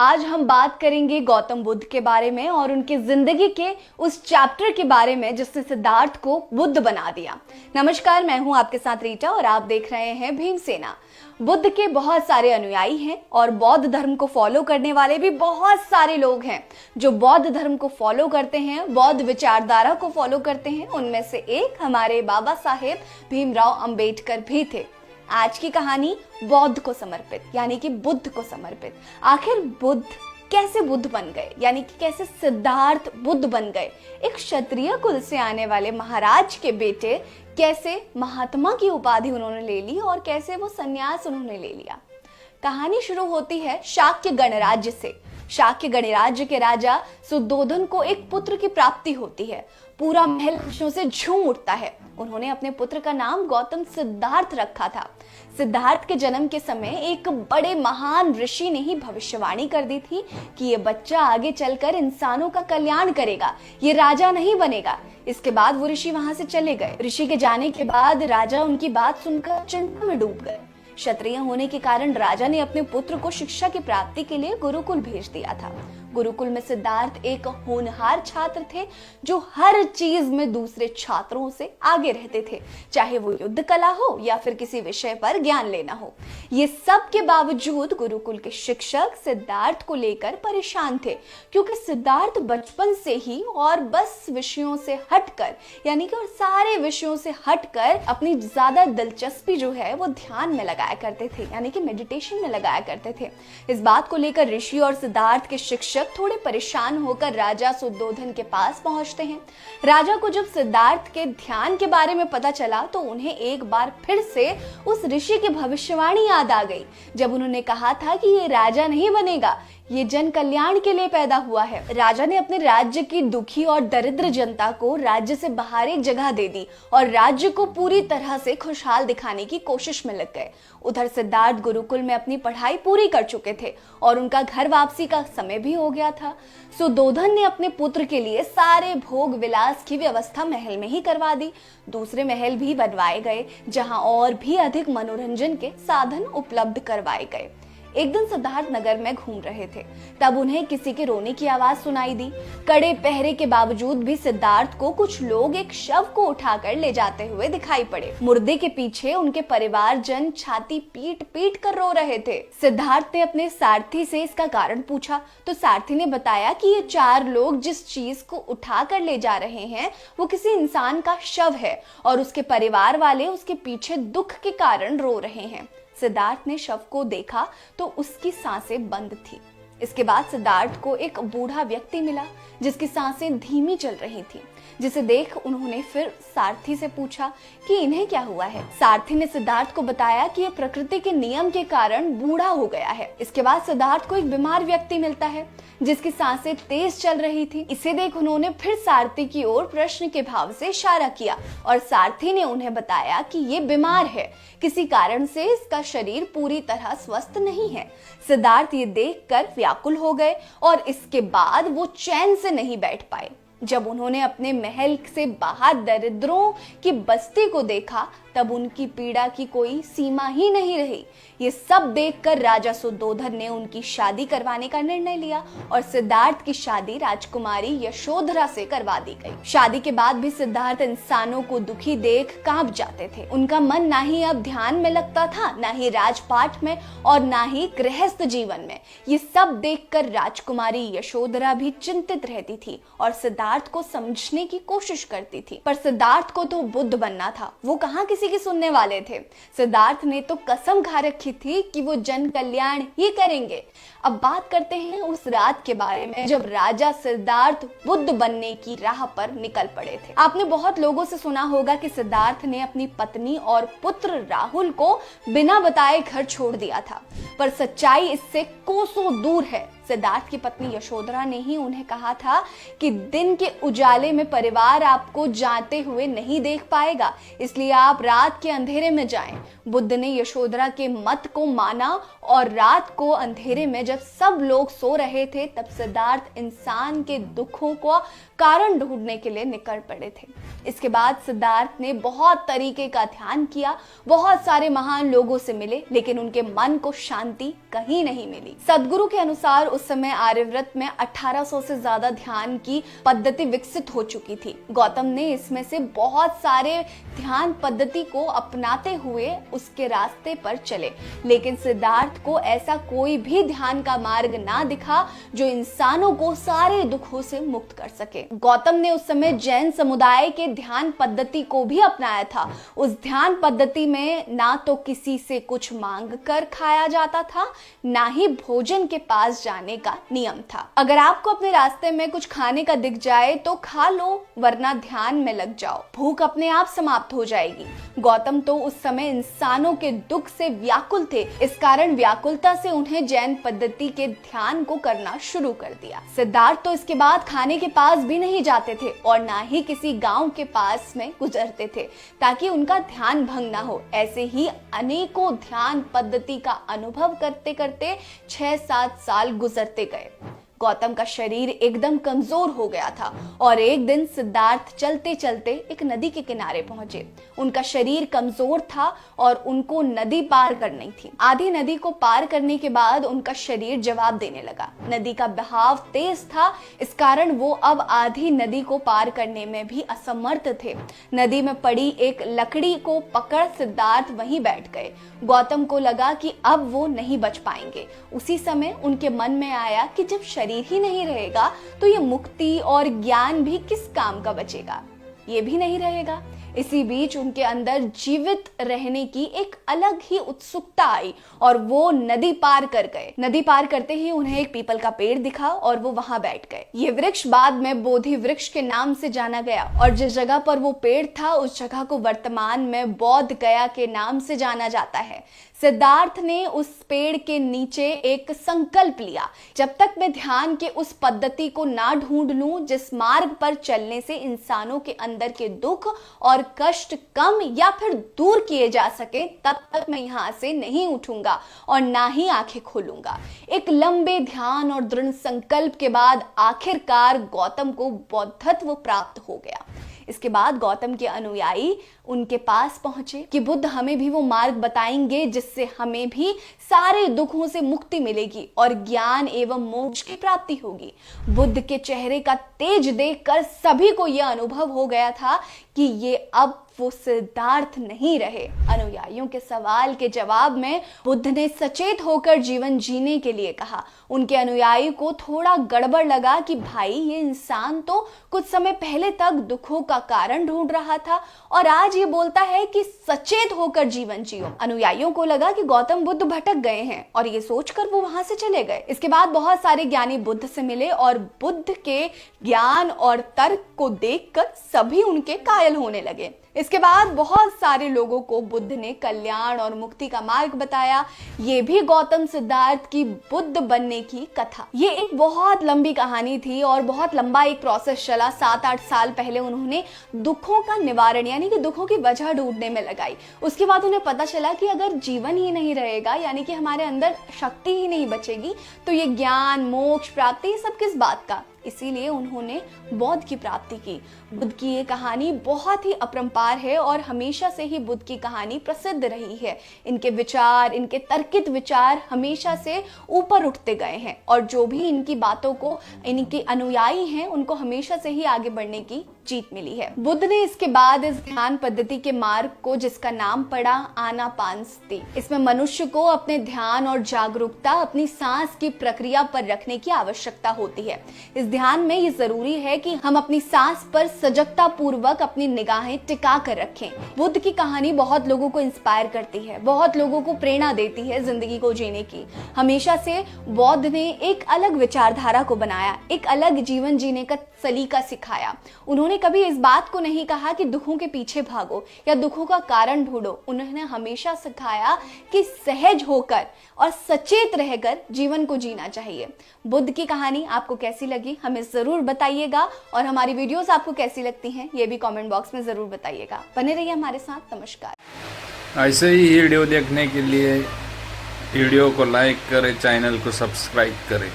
आज हम बात करेंगे गौतम बुद्ध के बारे में और उनकी जिंदगी के उस चैप्टर के बारे में जिसने सिद्धार्थ को बुद्ध बना दिया। नमस्कार, मैं हूं आपके साथ रीटा और आप देख रहे हैं भीमसेना। बुद्ध के बहुत सारे अनुयायी हैं और बौद्ध धर्म को फॉलो करने वाले भी बहुत सारे लोग हैं जो बौद्ध धर्म को फॉलो करते हैं, बौद्ध विचारधारा को फॉलो करते हैं। उनमें से एक हमारे बाबा साहेब भीमराव अंबेडकर भी थे। आज की कहानी बौद्ध को समर्पित यानी कि बुद्ध को समर्पित। आखिर बुद्ध कैसे बुद्ध बन गए, यानी कि कैसे सिद्धार्थ बुद्ध बन गए। एक क्षत्रिय कुल से आने वाले महाराज के बेटे कैसे महात्मा की उपाधि उन्होंने ले ली और कैसे वो संन्यास उन्होंने ले लिया। कहानी शुरू होती है शाक्य गणराज्य से। शाक्य गणराज्य के राजा सुद्धोधन को एक पुत्र की प्राप्ति होती है। पूरा महल खुशियों से झूम उठता है। उन्होंने अपने पुत्र का नाम गौतम सिद्धार्थ रखा था। सिद्धार्थ के जन्म के समय एक बड़े महान ऋषि ने ही भविष्यवाणी कर दी थी कि ये बच्चा आगे चलकर इंसानों का कल्याण करेगा, ये राजा नहीं बनेगा। इसके बाद वो ऋषि वहां से चले गए। ऋषि के जाने के बाद राजा उनकी बात सुनकर चिंता में डूब गए। क्षत्रिय होने के कारण राजा ने अपने पुत्र को शिक्षा की प्राप्ति के लिए गुरुकुल भेज दिया था। गुरुकुल में सिद्धार्थ एक होनहार छात्र थे जो हर चीज में दूसरे छात्रों से आगे रहते थे, चाहे वो युद्ध कला हो या फिर किसी विषय पर ज्ञान लेना हो। ये सब के बावजूद गुरुकुल के शिक्षक सिद्धार्थ को लेकर परेशान थे, क्योंकि सिद्धार्थ बचपन से ही और बस विषयों से हटकर यानी कि और सारे विषयों से हटकर अपनी ज्यादा दिलचस्पी जो है वो ध्यान में लगाया करते थे, यानी कि मेडिटेशन में लगाया करते थे। इस बात को लेकर ऋषि और सिद्धार्थ के शिक्षक थोड़े परेशान होकर राजा सुद्धोधन के पास पहुंचते हैं। राजा को जब सिद्धार्थ के ध्यान के बारे में पता चला तो उन्हें एक बार फिर से उस ऋषि की भविष्यवाणी याद आ गई, जब उन्होंने कहा था कि ये राजा नहीं बनेगा, ये जन कल्याण के लिए पैदा हुआ है। राजा ने अपने राज्य की दुखी और दरिद्र जनता को राज्य से बाहर एक जगह दे दी और राज्य को पूरी तरह से खुशहाल दिखाने की कोशिश में लग गए। उधर सिद्धार्थ गुरुकुल में अपनी पढ़ाई पूरी कर चुके थे और उनका घर वापसी का समय भी हो गया था। सुद्धोधन ने अपने पुत्र के लिए सारे भोग विलास की व्यवस्था महल में ही करवा दी। दूसरे महल भी बनवाए गए जहां और भी अधिक मनोरंजन के साधन उपलब्ध करवाए गए। एक दिन सिद्धार्थ नगर में घूम रहे थे, तब उन्हें किसी के रोने की आवाज सुनाई दी। कड़े पहरे के बावजूद भी सिद्धार्थ को कुछ लोग एक शव को उठाकर ले जाते हुए दिखाई पड़े। मुर्दे के पीछे उनके परिवारजन छाती पीट पीट कर रो रहे थे। सिद्धार्थ ने अपने सारथी से इसका कारण पूछा तो सारथी ने बताया कि ये 4 लोग जिस चीज को उठा कर ले जा रहे हैं वो किसी इंसान का शव है और उसके परिवार वाले उसके पीछे दुख के कारण रो रहे हैं। सिद्धार्थ ने शव को देखा तो उसकी सांसें बंद थी। इसके बाद सिद्धार्थ को एक बूढ़ा व्यक्ति मिला जिसकी सांसें धीमी चल रही थी, जिसे देख उन्होंने फिर सारथी से पूछा कि इन्हें क्या हुआ है। सारथी ने सिद्धार्थ को बताया कि यह प्रकृति के नियम के कारण बूढ़ा हो गया है। इसके बाद सिद्धार्थ को एक बीमार व्यक्ति मिलता है जिसकी सांसें तेज चल रही थी। इसे देख उन्होंने फिर सारथी की ओर प्रश्न के भाव से इशारा किया और सारथी ने उन्हें बताया कि ये बीमार है, किसी कारण से इसका शरीर पूरी तरह स्वस्थ नहीं है। सिद्धार्थ ये देखकर व्याकुल हो गए और इसके बाद वो चैन से नहीं बैठ पाए। जब उन्होंने अपने महल से बाहर दरिद्रों की बस्ती को देखा तब उनकी पीड़ा की कोई सीमा ही नहीं रही। ये सब देखकर राजा सुद्धोधन ने उनकी शादी करवाने का निर्णय लिया और सिद्धार्थ की शादी राजकुमारी यशोधरा से करवा दी गई। शादी के बाद भी सिद्धार्थ इंसानों को दुखी देख कांप जाते थे। उनका मन ना ही अब ध्यान में लगता था, ना ही राजपाट में और ना ही गृहस्थ जीवन में। ये सब देखकर राजकुमारी यशोधरा भी चिंतित रहती थी और सिद्धार्थ को समझने की कोशिश करती थी। पर सिद्धार्थ को तो बुद्ध बनना था, वो कहाँ किसी की सुनने वाले थे। सिद्धार्थ ने तो कसम खा रखी थी कि वो जन कल्याण ही करेंगे। अब बात करते हैं उस रात के बारे में जब राजा सिद्धार्थ बुद्ध बनने की राह पर निकल पड़े थे। आपने बहुत लोगों से सुना होगा कि सिद्धार्थ ने अपनी पत्नी और पुत्र राहुल को बिना बताए घर छोड़ दिया था, पर सच्चाई इससे कोसों दूर है। सिद्धार्थ की पत्नी यशोधरा ने ही उन्हें कहा था कि दिन के उजाले में परिवार आपको जाते हुए नहीं देख पाएगा, इसलिए आप रात के अंधेरे में जाएं। बुद्ध ने यशोधरा के मत को माना और रात को अंधेरे में जब सब लोग सो रहे थे तब सिद्धार्थ इंसान के दुखों को कारण ढूंढने के लिए निकल पड़े थे। इसके बाद सिद्धार्थ ने बहुत तरीके का ध्यान किया, बहुत सारे महान लोगों से मिले, लेकिन उनके मन को शांति कहीं नहीं मिली। सदगुरु के अनुसार उस समय आर्यव्रत में 1800 से ज्यादा ध्यान की पद्धति विकसित हो चुकी थी। गौतम ने इसमें से बहुत सारे ध्यान पद्धति को अपनाते हुए उसके रास्ते पर चले, लेकिन सिद्धार्थ को ऐसा कोई भी ध्यान का मार्ग ना दिखा जो इंसानों को सारे दुखों से मुक्त कर सके। गौतम ने उस समय जैन समुदाय के ध्यान पद्धति को भी अपनाया था। उस ध्यान पद्धति में ना तो किसी से कुछ मांग कर खाया जाता था, ना ही भोजन के पास जाने का नियम था। अगर आपको अपने रास्ते में कुछ खाने का दिख जाए तो खा लो, वरना ध्यान में लग जाओ, भूख अपने आप समाप्त हो जाएगी। गौतम तो उस समय इंसानों के दुख से व्याकुल थे, इस कारण व्याकुलता से उन्हें जैन पद्धति के ध्यान को करना शुरू कर दिया। सिद्धार्थ तो इसके बाद खाने के पास भी नहीं जाते थे और ना ही किसी गांव के पास में गुजरते थे ताकि उनका ध्यान भंग ना हो। ऐसे ही अनेकों ध्यान पद्धति का अनुभव करते करते 6-7 साल गुजरते गए। गौतम का शरीर एकदम कमजोर हो गया था और एक दिन सिद्धार्थ चलते चलते एक नदी के किनारे पहुंचे। उनका शरीर कमजोर था और उनको नदी पार करनी थी। आधी नदी को पार करने के बाद उनका शरीर जवाब देने लगा। नदी का बहाव तेज था, इस कारण वो अब आधी नदी को पार करने में भी असमर्थ थे। नदी में पड़ी एक लकड़ी को पकड़ सिद्धार्थ वहीं बैठ गए। गौतम को लगा कि अब वो नहीं बच पाएंगे। उसी समय उनके मन में आया कि जब शरीर ही नहीं रहेगा तो ये मुक्ति और ज्ञान भी किस काम का बचेगा, ये भी नहीं रहेगा। इसी बीच उनके अंदर जीवित रहने की एक अलग ही उत्सुकता आई और वो नदी पार कर गए। नदी पार करते ही उन्हें एक पीपल का पेड़ दिखा और वो वहां बैठ गए। ये वृक्ष बाद में बोधि वृक्ष के नाम से जाना गया और जिस जगह पर वो पेड़ था उस जगह को वर्तमान में बौद्ध गया के नाम से जाना जाता है। सिद्धार्थ ने उस पेड़ के नीचे एक संकल्प लिया, जब तक मैं ध्यान के उस पद्धति को ना ढूंढ लूं जिस मार्ग पर चलने से इंसानों के अंदर के दुख और कष्ट कम या फिर दूर किए जा सके, तब तक मैं यहाँ से नहीं उठूंगा और ना ही आंखें खोलूंगा। एक लंबे ध्यान और दृढ़ संकल्प के बाद आखिरकार गौतम को बौद्धत्व प्राप्त हो गया। इसके बाद गौतम के अनुयायी उनके पास पहुंचे कि बुद्ध हमें भी वो मार्ग बताएंगे जिससे हमें भी सारे दुखों से मुक्ति मिलेगी और ज्ञान एवं मोक्ष की प्राप्ति होगी। बुद्ध के चेहरे का तेज देखकर सभी को यह अनुभव हो गया था कि ये अब वो सिद्धार्थ नहीं रहे। अनुयायियों के सवाल के जवाब में बुद्ध ने सचेत होकर जीवन जीने के लिए कहा। उनके अनुयायी को थोड़ा गड़बड़ लगा कि भाई ये इंसान तो कुछ समय पहले तक दुखों का कारण ढूंढ रहा था और आज ये बोलता है कि सचेत होकर जीवन जियो। अनुयायियों को लगा कि गौतम बुद्ध भटक गए हैं और ये सोचकर वो वहां से चले गए। इसके बाद बहुत सारे ज्ञानी बुद्ध से मिले और बुद्ध के ज्ञान और तर्क को देखकर सभी उनके कायल होने लगे। इसके बाद बहुत सारे लोगों को बुद्ध ने कल्याण और मुक्ति का मार्ग बताया। ये भी गौतम सिद्धार्थ की बुद्ध बनने की कथा। ये एक बहुत लंबी कहानी थी और बहुत लंबा एक प्रोसेस चला। 7-8 साल पहले उन्होंने दुखों का निवारण यानी कि दुखों की वजह ढूंढने में लगाई। उसके बाद उन्हें पता चला कि अगर जीवन ही नहीं रहेगा यानी कि हमारे अंदर शक्ति ही नहीं बचेगी तो ये ज्ञान मोक्ष प्राप्ति ये सब किस बात का। इसीलिए उन्होंने बौद्ध की प्राप्ति की। बुद्ध की ये कहानी बहुत ही अपरंपार है और हमेशा से ही बुद्ध की कहानी प्रसिद्ध रही है। इनके विचार, इनके तर्कित विचार हमेशा से ऊपर उठते गए हैं और जो भी इनकी बातों को इनके अनुयायी हैं उनको हमेशा से ही आगे बढ़ने की जीत मिली है। बुद्ध ने इसके बाद इस ध्यान पद्धति के मार्ग को जिसका नाम पड़ा आनापानसति, इसमें मनुष्य को अपने ध्यान और जागरूकता अपनी सांस की प्रक्रिया पर रखने की आवश्यकता होती है। इस ध्यान में ये जरूरी है कि हम अपनी सांस पर सजगता पूर्वक अपनी निगाहें टिका कर रखें। बुद्ध की कहानी बहुत लोगों को इंस्पायर करती है, बहुत लोगों को प्रेरणा देती है जिंदगी को जीने की। हमेशा से बौद्ध ने एक अलग विचारधारा को बनाया, एक अलग जीवन जीने का सलीका सिखाया। उन्होंने कभी इस बात को नहीं कहा कि दुखों के पीछे भागो या दुखों का कारण ढूंढो। उन्होंने हमेशा सिखाया कि सहज होकर और सचेत रहकर जीवन को जीना चाहिए। बुद्ध की कहानी आपको कैसी लगी हमें जरूर बताइएगा और हमारी वीडियोस आपको कैसी लगती हैं ये भी कमेंट बॉक्स में जरूर बताइएगा। बने रहिए हमारे साथ। नमस्कार। ऐसे ही वीडियो देखने के लिए वीडियो को लाइक करें, चैनल को सब्सक्राइब करें।